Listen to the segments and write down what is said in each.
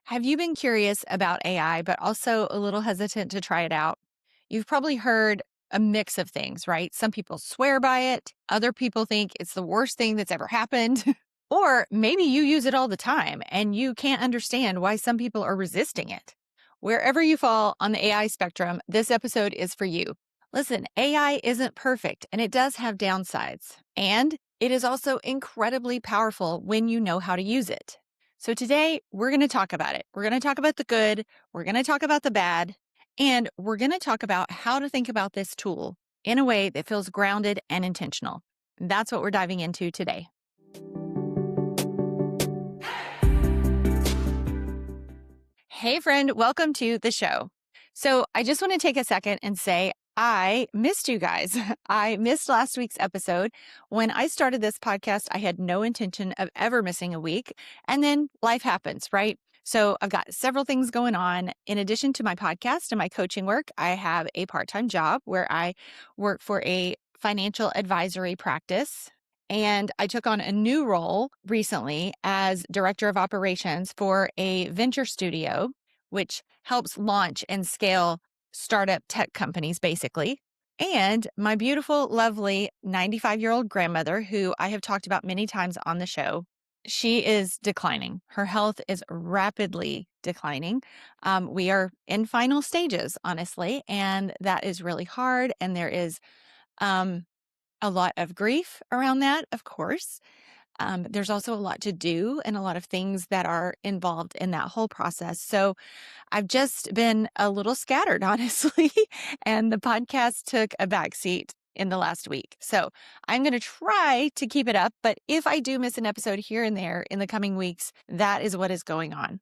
Have you been curious about AI, but also a little hesitant to try it out? You've probably heard a mix of things, right? Some people swear by it, other people think it's the worst thing that's ever happened. Or maybe you use it all the time and you can't understand why some people are resisting it. Wherever you fall on the AI spectrum, this episode is for you. Listen, AI isn't perfect and it does have downsides. And it is also incredibly powerful when you know how to use it. So today we're going to talk about it. We're going to talk about the good, we're going to talk about the bad, and we're going to talk about how to think about this tool in a way that feels grounded and intentional. That's what we're diving into today. Hey, friend, welcome to the show. So, I just want to take a second and say, I missed you guys. I missed last week's episode. When I started this podcast, I had no intention of ever missing a week. And then life happens, right? So, I've got several things going on. In addition to my podcast and my coaching work, I have a part time job where I work for a financial advisory practice. And I took on a new role recently as director of operations for a venture studio, which helps launch and scale startup tech companies, basically. And my beautiful, lovely 95-year-old grandmother, who I have talked about many times on the show, she is declining. Her health is rapidly declining. We are in final stages, honestly, and that is really hard. And there is um, a lot of grief around that, of course. There's also a lot to do and a lot of things that are involved in that whole process. So I've just been a little scattered, honestly, and the podcast took a backseat in the last week. So I'm going to try to keep it up. But if I do miss an episode here and there in the coming weeks, that is what is going on.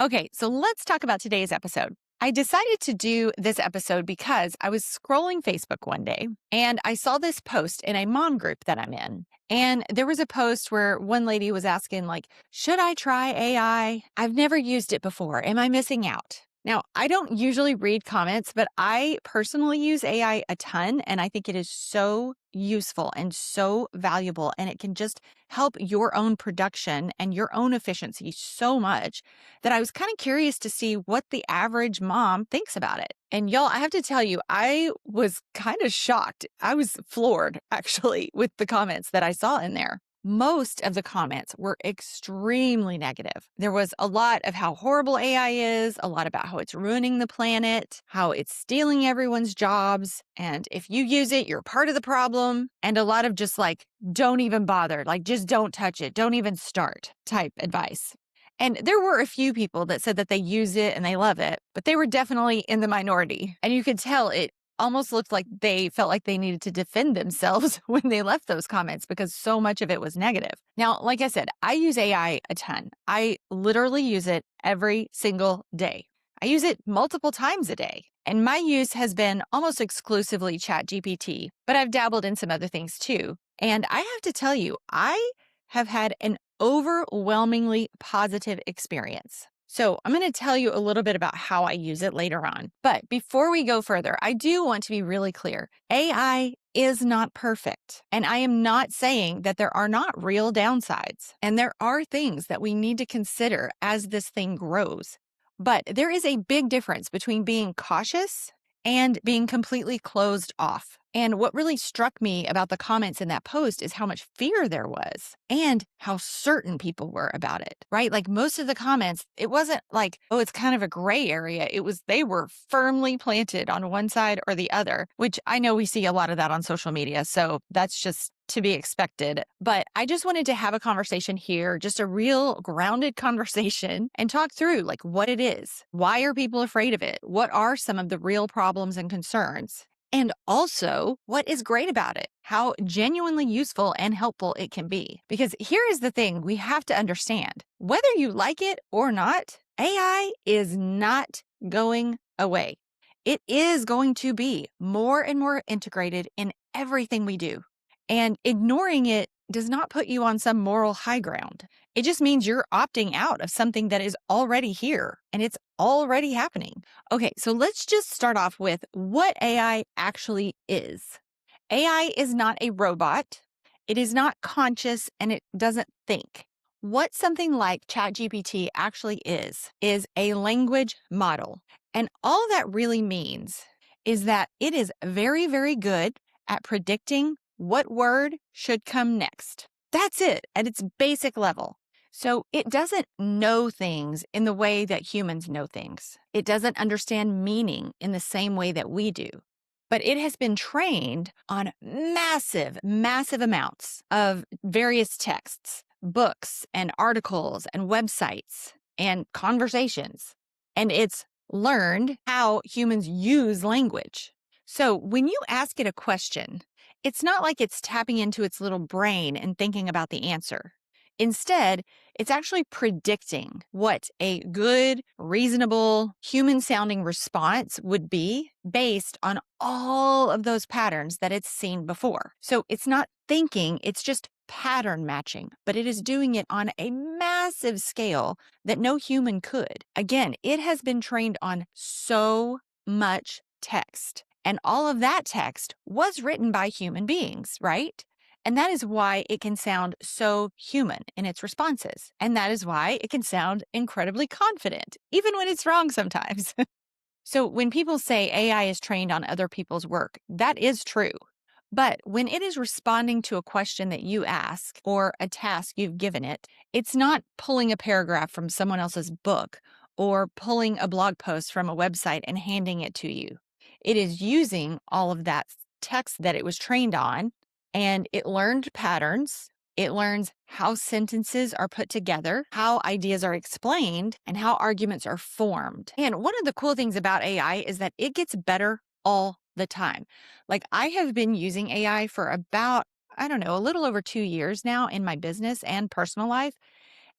Okay, so let's talk about today's episode. I decided to do this episode because I was scrolling Facebook one day and I saw this post in a mom group that I'm in. And there was a post where one lady was asking, like, should I try AI? I've never used it before. Am I missing out? Now, I don't usually read comments, but I personally use AI a ton, and I think it is so useful and so valuable, and it can just help your own production and your own efficiency so much that I was kind of curious to see what the average mom thinks about it. And y'all, I have to tell you, I was kind of shocked. I was floored, actually, with the comments that I saw in there. Most of the comments were extremely negative. There was a lot of how horrible AI is, a lot about how it's ruining the planet, how it's stealing everyone's jobs. And if you use it, you're part of the problem. And a lot of just like, don't even bother, like, just don't touch it, don't even start type advice. And there were a few people that said that they use it and they love it, but they were definitely in the minority. And you could tell it almost looked like they felt like they needed to defend themselves when they left those comments because so much of it was negative. Now, like I said, I use AI a ton. I literally use it every single day. I use it multiple times a day. And my use has been almost exclusively ChatGPT, but I've dabbled in some other things too. And I have to tell you, I have had an overwhelmingly positive experience. So I'm going to tell you a little bit about how I use it later on. But before we go further, I do want to be really clear. AI is not perfect. And I am not saying that there are not real downsides. And there are things that we need to consider as this thing grows. But there is a big difference between being cautious and being completely closed off. And what really struck me about the comments in that post is how much fear there was and how certain people were about it, right? Like most of the comments, it wasn't like, oh, it's kind of a gray area. It was, they were firmly planted on one side or the other, which I know we see a lot of that on social media. So that's just to be expected. But I just wanted to have a conversation here, just a real grounded conversation and talk through like what it is. Why are people afraid of it? What are some of the real problems and concerns? And also, what is great about it? How genuinely useful and helpful it can be. Because here is the thing we have to understand. Whether you like it or not, AI is not going away. It is going to be more and more integrated in everything we do. And ignoring it does not put you on some moral high ground. It just means you're opting out of something that is already here and it's already happening. Okay, so let's just start off with what AI actually is. AI is not a robot. It is not conscious and it doesn't think. What something like ChatGPT actually is a language model. And all that really means is that it is very, very good at predicting what word should come next. That's it at its basic level. So it doesn't know things in the way that humans know things. It doesn't understand meaning in the same way that we do. But it has been trained on massive, massive amounts of various texts, books, and articles, and websites, and conversations. And it's learned how humans use language. So when you ask it a question, it's not like it's tapping into its little brain and thinking about the answer. Instead, it's actually predicting what a good, reasonable, human sounding response would be based on all of those patterns that it's seen before. So it's not thinking, it's just pattern matching, but it is doing it on a massive scale that no human could. Again, it has been trained on so much text. And all of that text was written by human beings, right? And that is why it can sound so human in its responses. And that is why it can sound incredibly confident, even when it's wrong sometimes. So when people say AI is trained on other people's work, that is true. But when it is responding to a question that you ask or a task you've given it, it's not pulling a paragraph from someone else's book or pulling a blog post from a website and handing it to you. It is using all of that text that it was trained on, and it learned patterns. It learns how sentences are put together, how ideas are explained, and how arguments are formed. And one of the cool things about AI is that it gets better all the time. Like, I have been using AI for about, I don't know, a little over 2 years now in my business and personal life.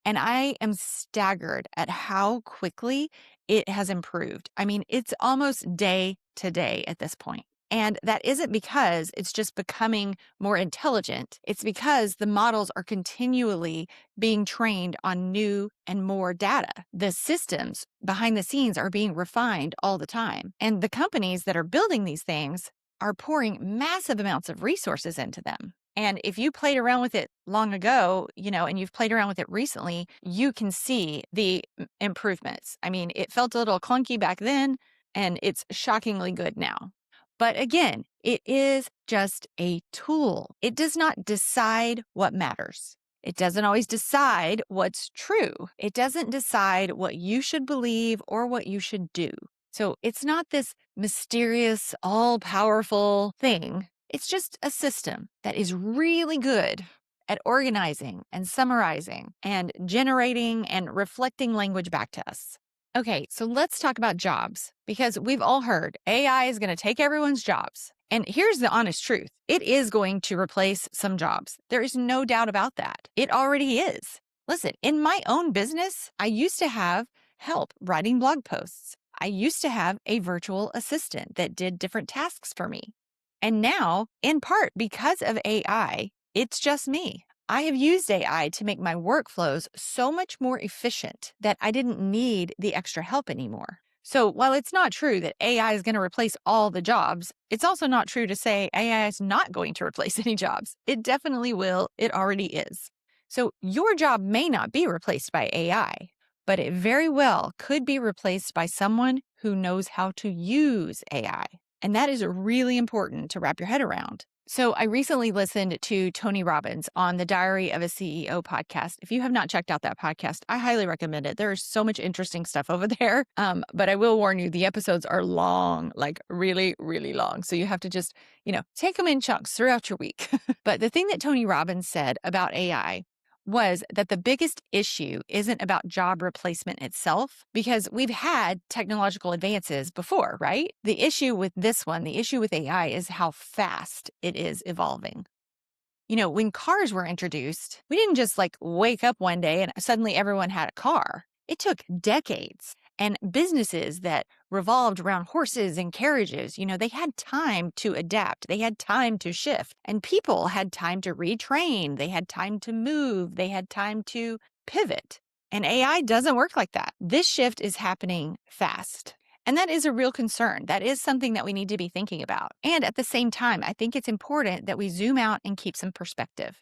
And I am staggered at how quickly it has improved. I mean, it's almost day to day at this point. And that isn't because it's just becoming more intelligent. It's because the models are continually being trained on new and more data. The systems behind the scenes are being refined all the time. And the companies that are building these things are pouring massive amounts of resources into them. And if you played around with it long ago, and you've played around with it recently, you can see the improvements. I mean, it felt a little clunky back then, and it's shockingly good now. But again, it is just a tool. It does not decide what matters. It doesn't always decide what's true. It doesn't decide what you should believe or what you should do. So it's not this mysterious, all-powerful thing. It's just a system that is really good at organizing and summarizing and generating and reflecting language back to us. Okay, so let's talk about jobs, because we've all heard AI is going to take everyone's jobs. And here's the honest truth. It is going to replace some jobs. There is no doubt about that. It already is. Listen, in my own business, I used to have help writing blog posts. I used to have a virtual assistant that did different tasks for me. And now, in part because of AI, it's just me. I have used AI to make my workflows so much more efficient that I didn't need the extra help anymore. So while it's not true that AI is going to replace all the jobs, it's also not true to say AI is not going to replace any jobs. It definitely will. It already is. So your job may not be replaced by AI, but it very well could be replaced by someone who knows how to use AI. And that is really important to wrap your head around. So I recently listened to Tony Robbins on the Diary of a CEO podcast. If you have not checked out that podcast, I highly recommend it. There is so much interesting stuff over there. But I will warn you, the episodes are long, like really, really long. So you have to just, take them in chunks throughout your week. But the thing that Tony Robbins said about AI was that the biggest issue isn't about job replacement itself, because we've had technological advances before, right? The issue with this one, the issue with AI, is how fast it is evolving. When cars were introduced, we didn't just wake up one day and suddenly everyone had a car. It took decades. And businesses that revolved around horses and carriages, they had time to adapt. They had time to shift. And people had time to retrain. They had time to move. They had time to pivot. And AI doesn't work like that. This shift is happening fast. And that is a real concern. That is something that we need to be thinking about. And at the same time, I think it's important that we zoom out and keep some perspective.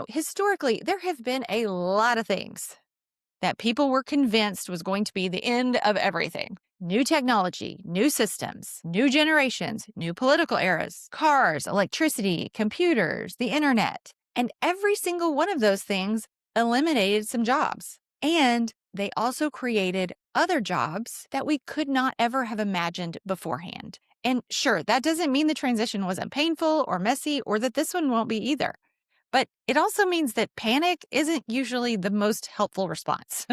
Historically, there have been a lot of things that people were convinced was going to be the end of everything. New technology, new systems, new generations, new political eras, cars, electricity, computers, the internet. And every single one of those things eliminated some jobs. And they also created other jobs that we could not ever have imagined beforehand. And sure, that doesn't mean the transition wasn't painful or messy or that this one won't be either. But it also means that panic isn't usually the most helpful response.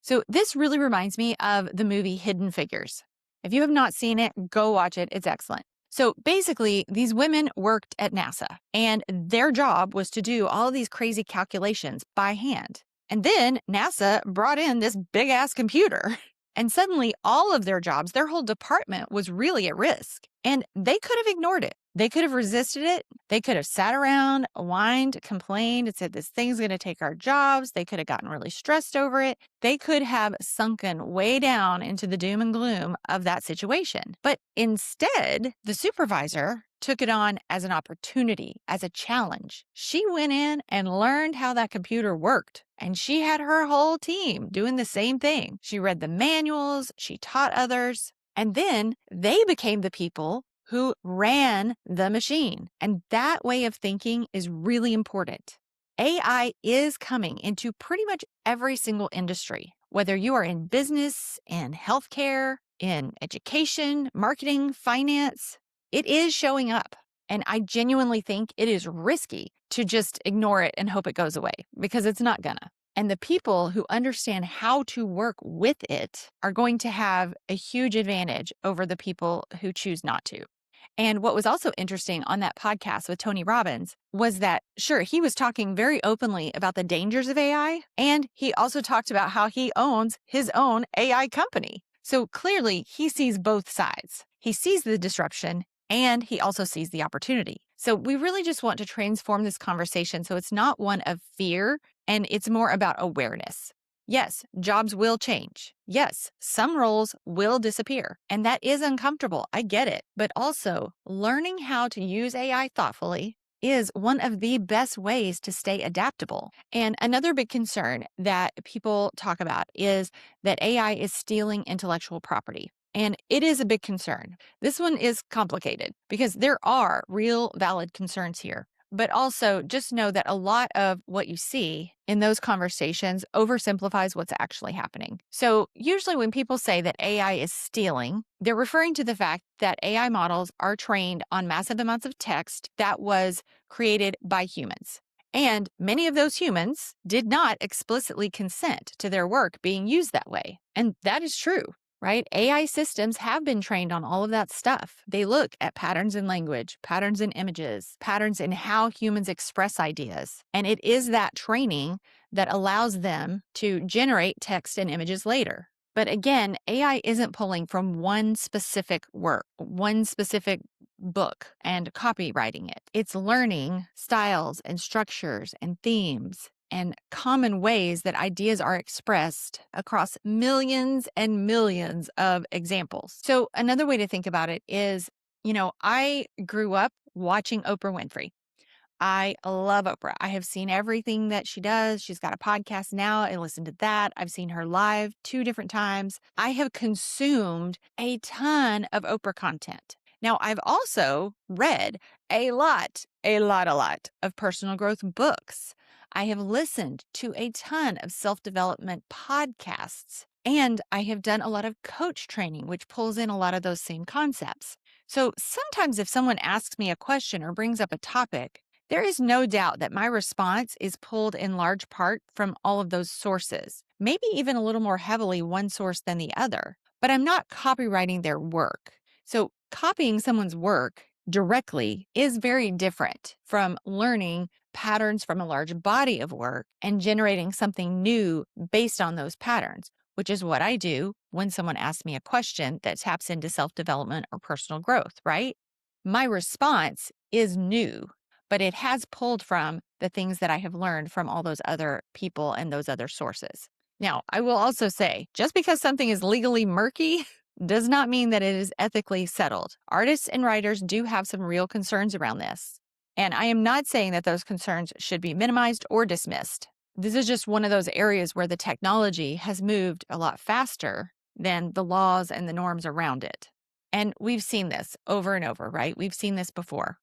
So this really reminds me of the movie Hidden Figures. If you have not seen it, go watch it. It's excellent. So basically, these women worked at NASA, and their job was to do all of these crazy calculations by hand. And then NASA brought in this big ass computer. And suddenly, all of their jobs, their whole department was really at risk. And they could have ignored it. They could have resisted it. They could have sat around, whined, complained, and said, this thing's going to take our jobs. They could have gotten really stressed over it. They could have sunken way down into the doom and gloom of that situation. But instead, the supervisor took it on as an opportunity, as a challenge. She went in and learned how that computer worked. And she had her whole team doing the same thing. She read the manuals, she taught others, and then they became the people who ran the machine. And that way of thinking is really important. AI is coming into pretty much every single industry, whether you are in business, in healthcare, in education, marketing, finance, it is showing up. And I genuinely think it is risky to just ignore it and hope it goes away because it's not gonna. And the people who understand how to work with it are going to have a huge advantage over the people who choose not to. And what was also interesting on that podcast with Tony Robbins was that, sure, he was talking very openly about the dangers of AI. And he also talked about how he owns his own AI company. So clearly, he sees both sides. He sees the disruption and he also sees the opportunity. So we really just want to transform this conversation so it's not one of fear and it's more about awareness. Yes, jobs will change. Yes, some roles will disappear, and that is uncomfortable. I get it. But also, learning how to use AI thoughtfully is one of the best ways to stay adaptable. And another big concern that people talk about is that AI is stealing intellectual property. And it is a big concern. This one is complicated because there are real valid concerns here. But also just know that a lot of what you see in those conversations oversimplifies what's actually happening. So usually when people say that AI is stealing, they're referring to the fact that AI models are trained on massive amounts of text that was created by humans. And many of those humans did not explicitly consent to their work being used that way. And that is true. Right? AI systems have been trained on all of that stuff. They look at patterns in language, patterns in images, patterns in how humans express ideas. And it is that training that allows them to generate text and images later. But again, AI isn't pulling from one specific work, one specific book and copywriting it. It's learning styles and structures and themes and common ways that ideas are expressed across millions and millions of examples. So another way to think about it is, I grew up watching Oprah Winfrey. I love Oprah. I have seen everything that she does. She's got a podcast now. I listen to that. I've seen her live 2 different times. I have consumed a ton of Oprah content. Now, I've also read a lot of personal growth books. I have listened to a ton of self-development podcasts, and I have done a lot of coach training, which pulls in a lot of those same concepts. So sometimes if someone asks me a question or brings up a topic, there is no doubt that my response is pulled in large part from all of those sources, maybe even a little more heavily one source than the other, but I'm not copywriting their work. So copying someone's work directly is very different from learning patterns from a large body of work and generating something new based on those patterns, which is what I do when someone asks me a question that taps into self-development or personal growth, right? My response is new, but it has pulled from the things that I have learned from all those other people and those other sources. Now, I will also say, just because something is legally murky does not mean that it is ethically settled. Artists and writers do have some real concerns around this. And I am not saying that those concerns should be minimized or dismissed. This is just one of those areas where the technology has moved a lot faster than the laws and the norms around it. And we've seen this over and over, right? We've seen this before.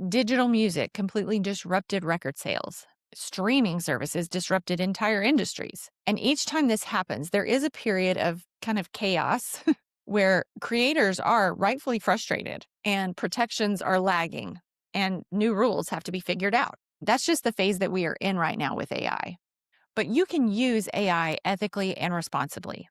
Digital music completely disrupted record sales. Streaming services disrupted entire industries. And each time this happens, there is a period of kind of chaos where creators are rightfully frustrated and protections are lagging and new rules have to be figured out. That's just the phase that we are in right now with AI. But you can use AI ethically and responsibly.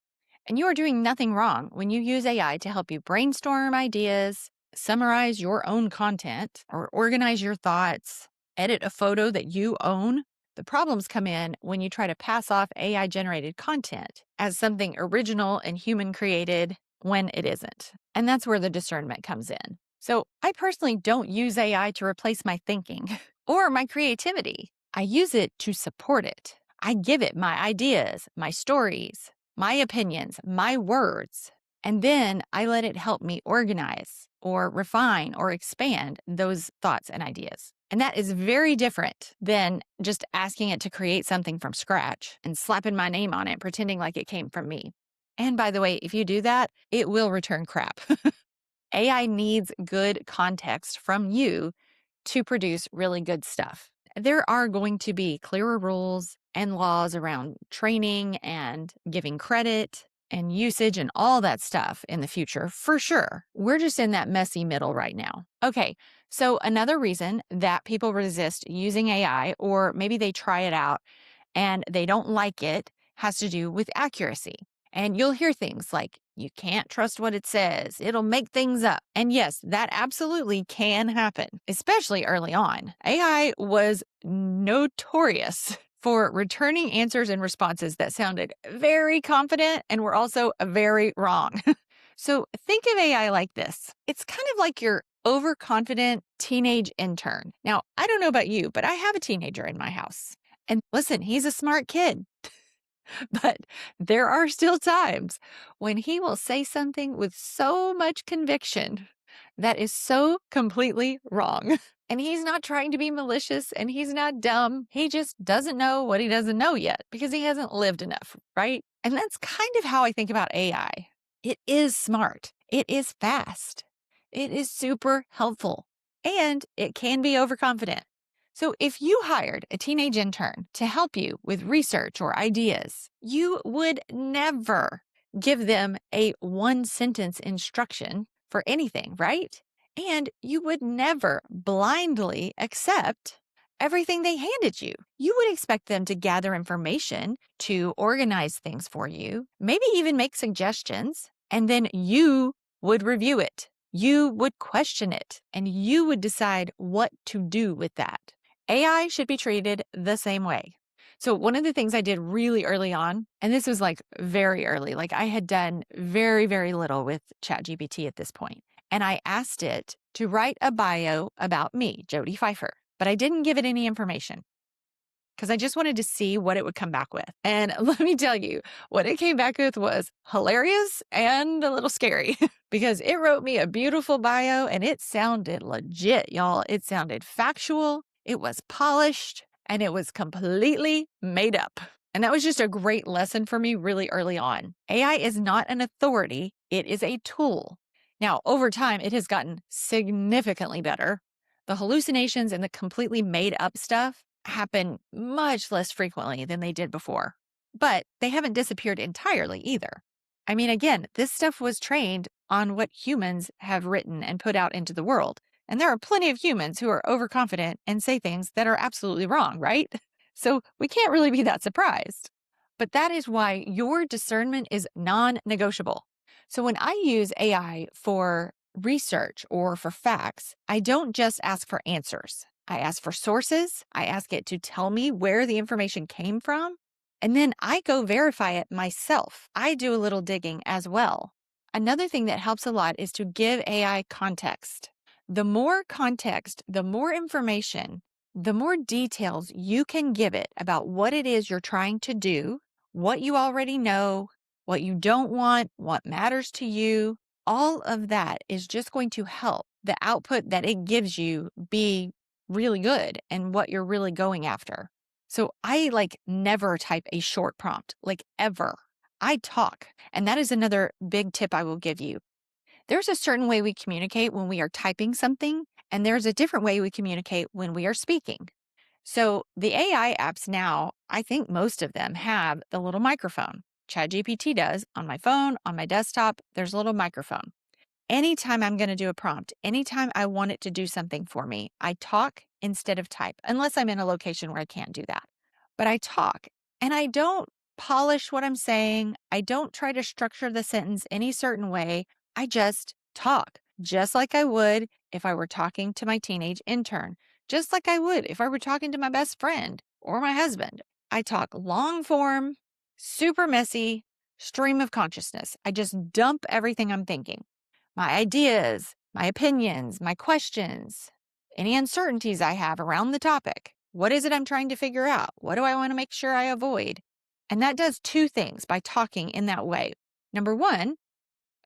And you are doing nothing wrong when you use AI to help you brainstorm ideas, summarize your own content, or organize your thoughts, edit a photo that you own. The problems come in when you try to pass off AI generated content as something original and human created when it isn't. And that's where the discernment comes in. So I personally don't use AI to replace my thinking or my creativity. I use it to support it. I give it my ideas, my stories, my opinions, my words, and then I let it help me organize or refine or expand those thoughts and ideas. And that is very different than just asking it to create something from scratch and slapping my name on it, pretending like it came from me. And by the way, if you do that, it will return crap. AI needs good context from you to produce really good stuff. There are going to be clearer rules and laws around training and giving credit and usage and all that stuff in the future, for sure. We're just in that messy middle right now. Okay, so another reason that people resist using AI, or maybe they try it out and they don't like it, has to do with accuracy. And you'll hear things like, you can't trust what it says, it'll make things up. And yes, that absolutely can happen, especially early on. AI was notorious for returning answers and responses that sounded very confident and were also very wrong. So think of AI like this. It's kind of like your overconfident teenage intern. Now, I don't know about you, but I have a teenager in my house. And listen, he's a smart kid. But there are still times when he will say something with so much conviction that is so completely wrong. And he's not trying to be malicious and he's not dumb. He just doesn't know what he doesn't know yet because he hasn't lived enough, right? And that's kind of how I think about AI. It is smart, it is fast, it is super helpful, and it can be overconfident. So if you hired a teenage intern to help you with research or ideas, you would never give them a one-sentence instruction for anything, right? And you would never blindly accept everything they handed you. You would expect them to gather information, to organize things for you, maybe even make suggestions, and then you would review it. You would question it, and you would decide what to do with that. AI should be treated the same way. So one of the things I did really early on, and this was like very early, like I had done very, very little with ChatGPT at this point, and I asked it to write a bio about me, Jody Pfeiffer, but I didn't give it any information because I just wanted to see what it would come back with. And let me tell you, what it came back with was hilarious and a little scary because it wrote me a beautiful bio and it sounded legit, y'all. It sounded factual, it was polished, and it was completely made up. And that was just a great lesson for me really early on. AI is not an authority, it is a tool. Now, over time, it has gotten significantly better. The hallucinations and the completely made up stuff happen much less frequently than they did before, but they haven't disappeared entirely either. I mean, again, this stuff was trained on what humans have written and put out into the world. And there are plenty of humans who are overconfident and say things that are absolutely wrong, right? So we can't really be that surprised. But that is why your discernment is non-negotiable. So when I use AI for research or for facts, I don't just ask for answers. I ask for sources. I ask it to tell me where the information came from. And then I go verify it myself. I do a little digging as well. Another thing that helps a lot is to give AI context. The more context, the more information, the more details you can give it about what it is you're trying to do, what you already know, what you don't want, what matters to you, all of that is just going to help the output that it gives you be really good and what you're really going after. So I never type a short prompt, like ever. I talk. And that is another big tip I will give you. There's a certain way we communicate when we are typing something, and there's a different way we communicate when we are speaking. So the AI apps now, I think most of them have the little microphone. ChatGPT does on my phone, on my desktop, there's a little microphone. Anytime I'm going to do a prompt, anytime I want it to do something for me, I talk instead of type, unless I'm in a location where I can't do that. But I talk and I don't polish what I'm saying. I don't try to structure the sentence any certain way. I just talk, just like I would if I were talking to my teenage intern, just like I would if I were talking to my best friend or my husband. I talk long form, super messy, stream of consciousness. I just dump everything I'm thinking, my ideas, my opinions, my questions, any uncertainties I have around the topic. What is it I'm trying to figure out? What do I want to make sure I avoid? And that does two things by talking in that way. Number one,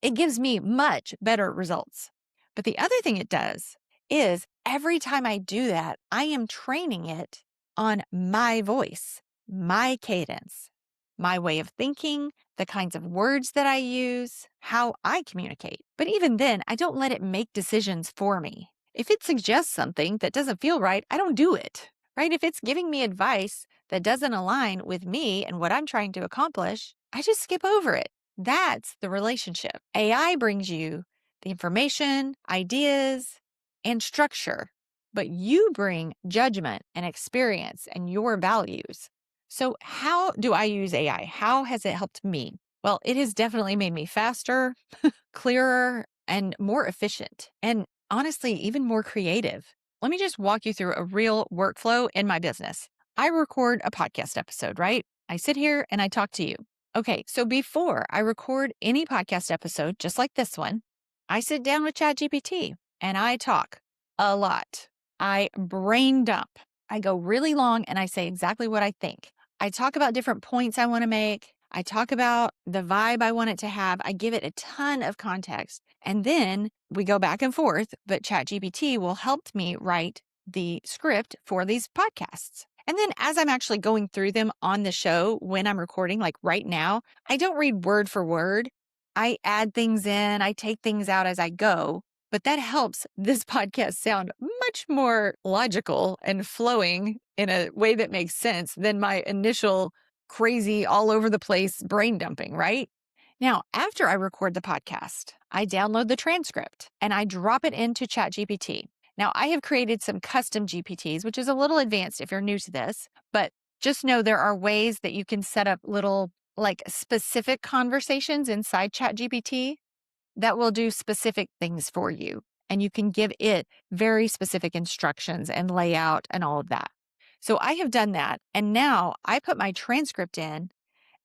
it gives me much better results. But the other thing it does is every time I do that, I am training it on my voice, my cadence, my way of thinking, the kinds of words that I use, how I communicate. But even then, I don't let it make decisions for me. If it suggests something that doesn't feel right, I don't do it, right? If it's giving me advice that doesn't align with me and what I'm trying to accomplish, I just skip over it. That's the relationship. AI brings you the information, ideas, and structure, but you bring judgment and experience and your values. So, how do I use AI? How has it helped me? Well, it has definitely made me faster, clearer, and more efficient, and honestly, even more creative. Let me just walk you through a real workflow in my business. I record a podcast episode, right? I sit here and I talk to you. Okay, so before I record any podcast episode, just like this one, I sit down with ChatGPT and I talk a lot. I brain dump. I go really long and I say exactly what I think. I talk about different points I want to make. I talk about the vibe I want it to have. I give it a ton of context. And then we go back and forth, but ChatGPT will help me write the script for these podcasts. And then as I'm actually going through them on the show when I'm recording, like right now, I don't read word for word. I add things in, I take things out as I go, but that helps this podcast sound much more logical and flowing in a way that makes sense than my initial crazy all over the place brain dumping, right? Now, after I record the podcast, I download the transcript and I drop it into ChatGPT. Now, I have created some custom GPTs, which is a little advanced if you're new to this, but just know there are ways that you can set up little specific conversations inside ChatGPT that will do specific things for you. And you can give it very specific instructions and layout and all of that. So I have done that. And now I put my transcript in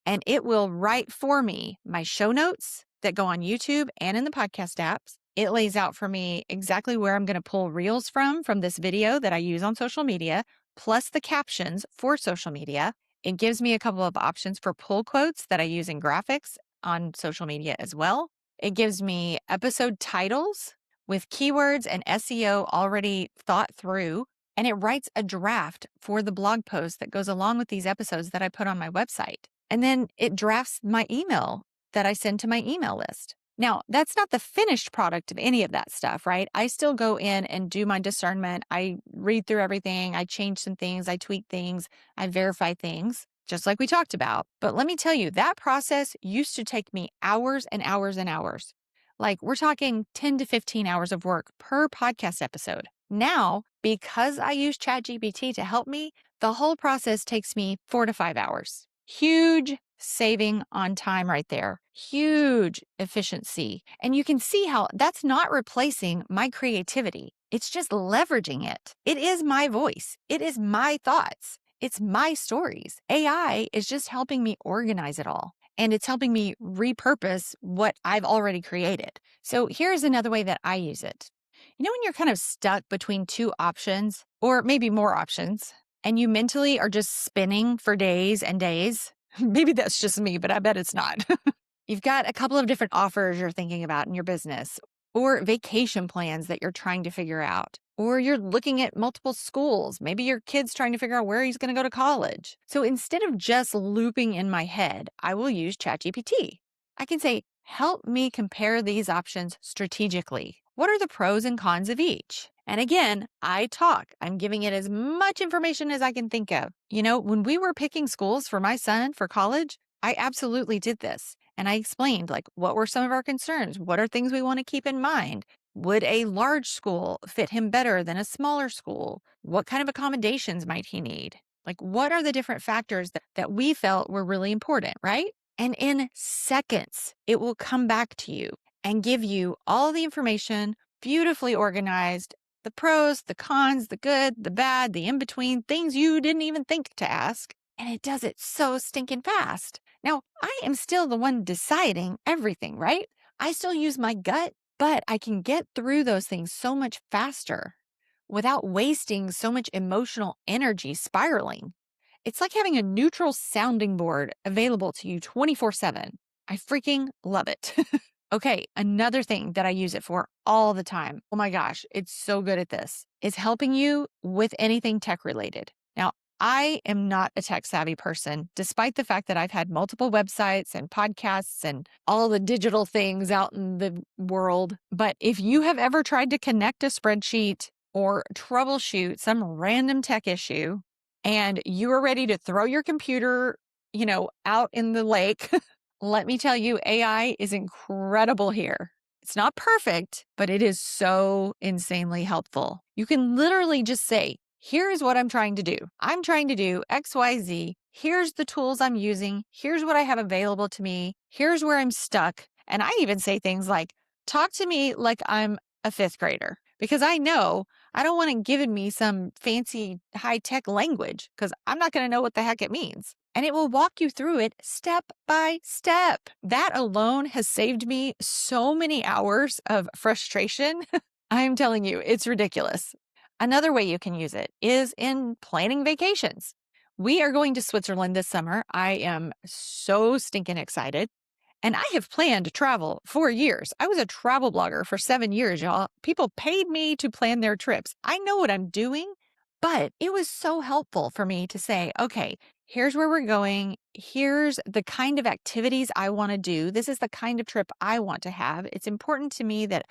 and it will write for me my show notes that go on YouTube and in the podcast apps. It lays out for me exactly where I'm going to pull reels from this video that I use on social media, plus the captions for social media. It gives me a couple of options for pull quotes that I use in graphics on social media as well. It gives me episode titles with keywords and SEO already thought through, and it writes a draft for the blog post that goes along with these episodes that I put on my website. And then it drafts my email that I send to my email list. Now, that's not the finished product of any of that stuff, right? I still go in and do my discernment. I read through everything. I change some things. I tweak things. I verify things, just like we talked about. But let me tell you, that process used to take me hours and hours and hours. Like we're talking 10 to 15 hours of work per podcast episode. Now, because I use ChatGPT to help me, the whole process takes me 4 to 5 hours. Huge saving on time right there. Huge efficiency. And you can see how that's not replacing my creativity. It's just leveraging it. It is my voice. It is my thoughts. It's my stories. AI is just helping me organize it all. And it's helping me repurpose what I've already created. So here's another way that I use it. You know, when you're kind of stuck between two options, or maybe more options, and you mentally are just spinning for days and days. Maybe that's just me, but I bet it's not. You've got a couple of different offers you're thinking about in your business, or vacation plans that you're trying to figure out, or you're looking at multiple schools. Maybe your kid's trying to figure out where he's going to go to college. So instead of just looping in my head, I will use ChatGPT. I can say, help me compare these options strategically. What are the pros and cons of each? And again, I talk. I'm giving it as much information as I can think of. When we were picking schools for my son for college, I absolutely did this. And I explained, like, what were some of our concerns? What are things we want to keep in mind? Would a large school fit him better than a smaller school? What kind of accommodations might he need? Like, what are the different factors that we felt were really important, right? And in seconds, it will come back to you and give you all the information, beautifully organized, the pros, the cons, the good, the bad, the in between, things you didn't even think to ask. And it does it so stinking fast. Now, I am still the one deciding everything, right? I still use my gut, but I can get through those things so much faster without wasting so much emotional energy spiraling. It's like having a neutral sounding board available to you 24/7. I freaking love it. Okay, another thing that I use it for all the time. Oh my gosh, it's so good at this. Is helping you with anything tech related. Now, I am not a tech savvy person, despite the fact that I've had multiple websites and podcasts and all the digital things out in the world. But if you have ever tried to connect a spreadsheet or troubleshoot some random tech issue and you are ready to throw your computer, out in the lake, let me tell you, AI is incredible here. It's not perfect, but it is so insanely helpful. You can literally just say, here's what I'm trying to do. I'm trying to do XYZ. Here's the tools I'm using. Here's what I have available to me. Here's where I'm stuck. And I even say things like, talk to me like I'm a fifth grader, because I know I don't want it giving me some fancy high tech language because I'm not going to know what the heck it means. And it will walk you through it step by step. That alone has saved me so many hours of frustration. I'm telling you, it's ridiculous. Another way you can use it is in planning vacations. We are going to Switzerland this summer. I am so stinking excited. And I have planned to travel for years. I was a travel blogger for 7 years, y'all. People paid me to plan their trips. I know what I'm doing, but it was so helpful for me to say, okay, here's where we're going. Here's the kind of activities I want to do. This is the kind of trip I want to have. It's important to me that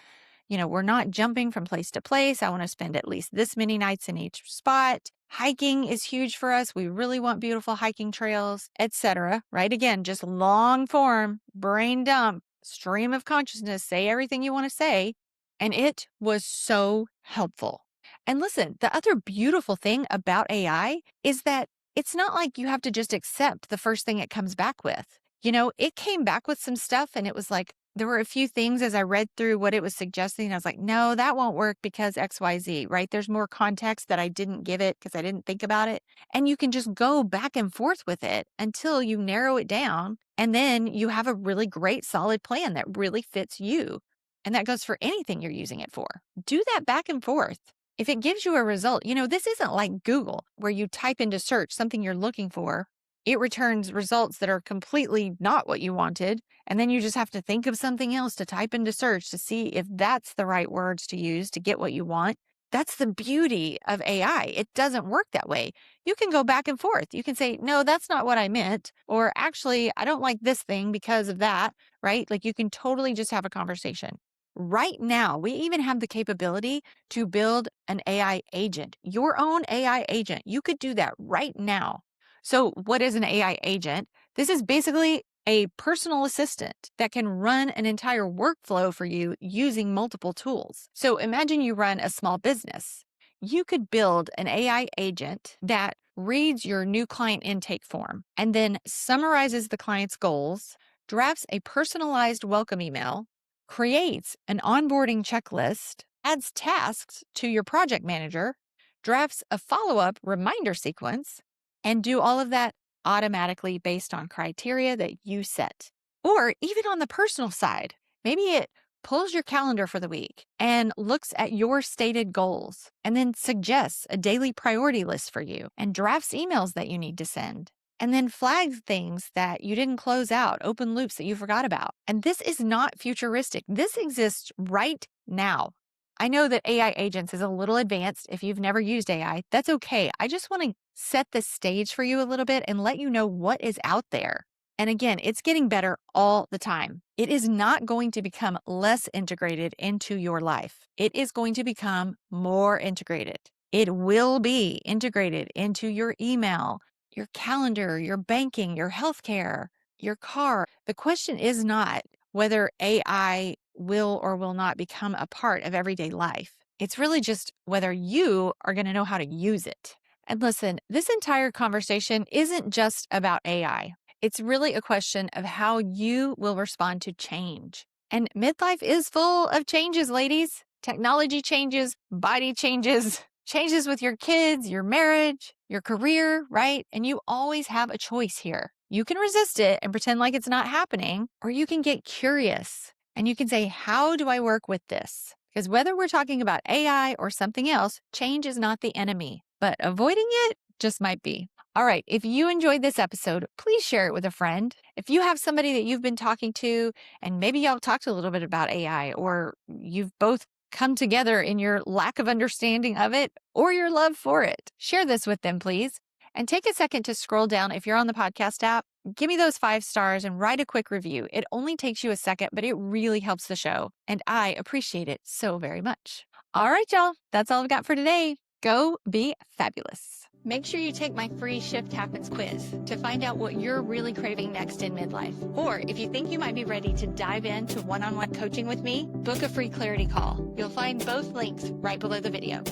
we're not jumping from place to place. I want to spend at least this many nights in each spot. Hiking is huge for us. We really want beautiful hiking trails, etc. Right? Again, just long form, brain dump, stream of consciousness, say everything you want to say. And it was so helpful. And listen, the other beautiful thing about AI is that it's not like you have to just accept the first thing it comes back with. It came back with some stuff and it was like, there were a few things as I read through what it was suggesting. I was like, no, that won't work because XYZ, right? There's more context that I didn't give it because I didn't think about it. And you can just go back and forth with it until you narrow it down. And then you have a really great solid plan that really fits you. And that goes for anything you're using it for. Do that back and forth. If it gives you a result, this isn't like Google where you type into search something you're looking for. It returns results that are completely not what you wanted. And then you just have to think of something else to type into search to see if that's the right words to use to get what you want. That's the beauty of AI. It doesn't work that way. You can go back and forth. You can say, no, that's not what I meant. Or actually, I don't like this thing because of that, right? Like you can totally just have a conversation. Right now, we even have the capability to build an AI agent, your own AI agent. You could do that right now. So what is an AI agent? This is basically a personal assistant that can run an entire workflow for you using multiple tools. So imagine you run a small business. You could build an AI agent that reads your new client intake form and then summarizes the client's goals, drafts a personalized welcome email, creates an onboarding checklist, adds tasks to your project manager, drafts a follow-up reminder sequence, and do all of that automatically based on criteria that you set. Or even on the personal side, maybe it pulls your calendar for the week and looks at your stated goals and then suggests a daily priority list for you and drafts emails that you need to send and then flags things that you didn't close out, open loops that you forgot about. And this is not futuristic. This exists right now. I know that AI agents is a little advanced. If you've never used AI, that's okay. I just want to set the stage for you a little bit and let you know what is out there. And again, it's getting better all the time. It is not going to become less integrated into your life. It is going to become more integrated. It will be integrated into your email, your calendar, your banking, your healthcare, your car. The question is not whether AI will or will not become a part of everyday life. It's really just whether you are going to know how to use it. And listen, this entire conversation isn't just about AI. It's really a question of how you will respond to change. And midlife is full of changes, ladies. Technology changes, body changes, changes with your kids, your marriage, your career, right? And you always have a choice here. You can resist it and pretend like it's not happening, or you can get curious and you can say, how do I work with this? Because whether we're talking about AI or something else, change is not the enemy, but avoiding it just might be. All right, if you enjoyed this episode, please share it with a friend. If you have somebody that you've been talking to, and maybe y'all talked a little bit about AI, or you've both come together in your lack of understanding of it or your love for it, share this with them, please. And take a second to scroll down if you're on the podcast app. Give me those 5 stars and write a quick review. It only takes you a second, but it really helps the show. And I appreciate it so very much. All right, y'all. That's all I've got for today. Go be fabulous. Make sure you take my free Shift Happens quiz to find out what you're really craving next in midlife. Or if you think you might be ready to dive into one-on-one coaching with me, book a free clarity call. You'll find both links right below the video.